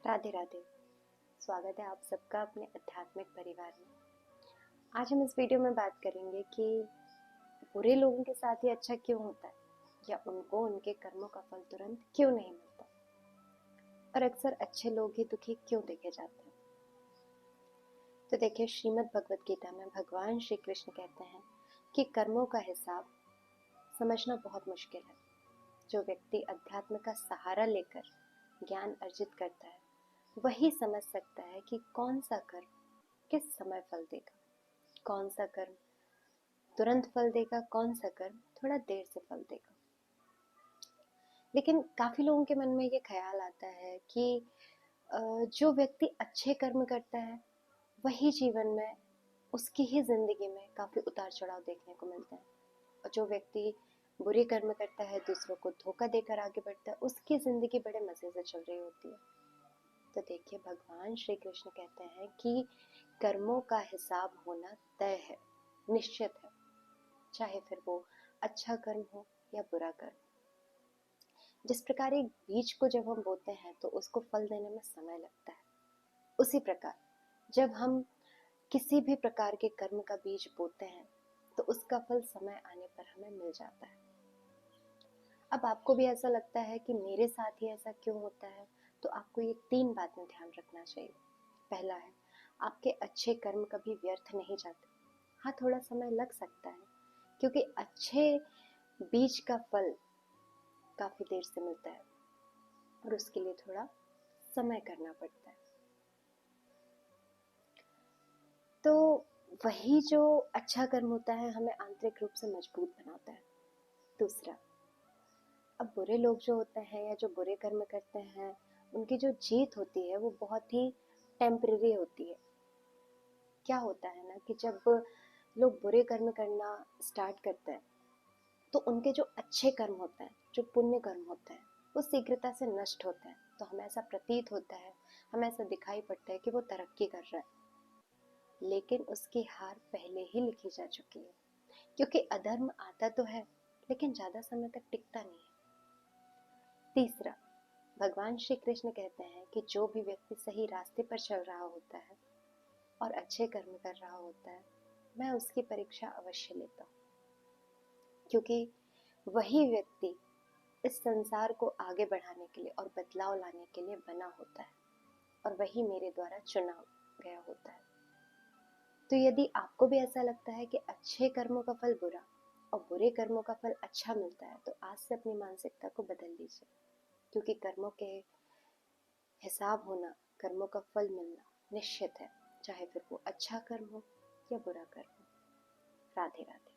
राधे राधे। स्वागत है आप सबका अपने आध्यात्मिक परिवार में। आज हम इस वीडियो में बात करेंगे कि बुरे लोगों के साथ ही अच्छा क्यों होता है, या उनको उनके कर्मों का फल तुरंत क्यों नहीं मिलता, और अक्सर अच्छे लोग ही दुखी क्यों देखे जाते हैं। तो देखिए, श्रीमद् भगवत गीता में भगवान श्री कृष्ण कहते हैं कि कर्मों का हिसाब समझना बहुत मुश्किल है। जो व्यक्ति अध्यात्म का सहारा लेकर ज्ञान अर्जित करता है वही समझ सकता है कि कौन सा कर्म किस समय फल देगा, कौन सा कर्म तुरंत फल देगा, कौन सा कर्म थोड़ा देर से फल देगा। लेकिन काफी लोगों के मन में ये ख्याल आता है कि जो व्यक्ति अच्छे कर्म करता है वही जीवन में उसकी ही जिंदगी में काफी उतार चढ़ाव देखने को मिलते हैं, और जो व्यक्ति बुरे कर्म करता है, दूसरों को धोखा देकर आगे बढ़ता है, उसकी जिंदगी बड़े मजे से चल रही होती है। तो देखिए, भगवान श्री कृष्ण कहते हैं कि कर्मों का हिसाब होना तय है, निश्चित है, चाहे फिर वो अच्छा कर्म हो या बुरा कर्म। जिस प्रकार एक बीज को जब हम बोते हैं तो उसको फल देने में समय लगता है, उसी प्रकार जब हम किसी भी प्रकार के कर्म का बीज बोते हैं तो उसका फल समय आने पर हमें मिल जाता है। अब आपको भी ऐसा लगता है कि मेरे साथ ही ऐसा क्यों होता है, तो आपको ये 3 बातें ध्यान रखना चाहिए। पहला है, आपके अच्छे कर्म कभी व्यर्थ नहीं जाते। हाँ, थोड़ा समय लग सकता है क्योंकि अच्छे बीज का फल काफी देर से मिलता है और उसके लिए थोड़ा समय करना पड़ता है। तो वही जो अच्छा कर्म होता है हमें आंतरिक रूप से मजबूत बनाता है। दूसरा, अब बुरे लोग जो होते हैं या जो बुरे कर्म करते हैं, उनकी जो जीत होती है वो बहुत ही टेम्परेरी होती है। क्या होता है ना कि जब लोग बुरे कर्म करना स्टार्ट करते हैं तो उनके जो अच्छे कर्म होते हैं, जो पुण्य कर्म होते हैं, वो शीघ्रता से नष्ट होते हैं। तो हमें ऐसा प्रतीत होता है, हमें ऐसा दिखाई पड़ता है कि वो तरक्की कर रहा है, लेकिन उसकी हार पहले ही लिखी जा चुकी है, क्योंकि अधर्म आता तो है लेकिन ज्यादा समय तक टिकता नहीं है। तीसरा, भगवान श्री कृष्ण कहते हैं कि जो भी व्यक्ति सही रास्ते पर चल रहा होता है और अच्छे कर्म कर रहा होता है, मैं उसकी परीक्षा अवश्य लेता हूँ, क्योंकि वही व्यक्ति इस संसार को आगे बढ़ाने के लिए और बदलाव लाने के लिए बना होता है, और वही मेरे द्वारा चुना गया होता है। तो यदि आपको भी ऐसा लगता है कि अच्छे कर्मों का फल बुरा और बुरे कर्मों का फल अच्छा मिलता है, तो आज से अपनी मानसिकता को बदल लीजिए, क्योंकि कर्मों के हिसाब होना, कर्मों का फल मिलना निश्चित है, चाहे फिर वो अच्छा कर्म हो या बुरा कर्म हो। राधे राधे।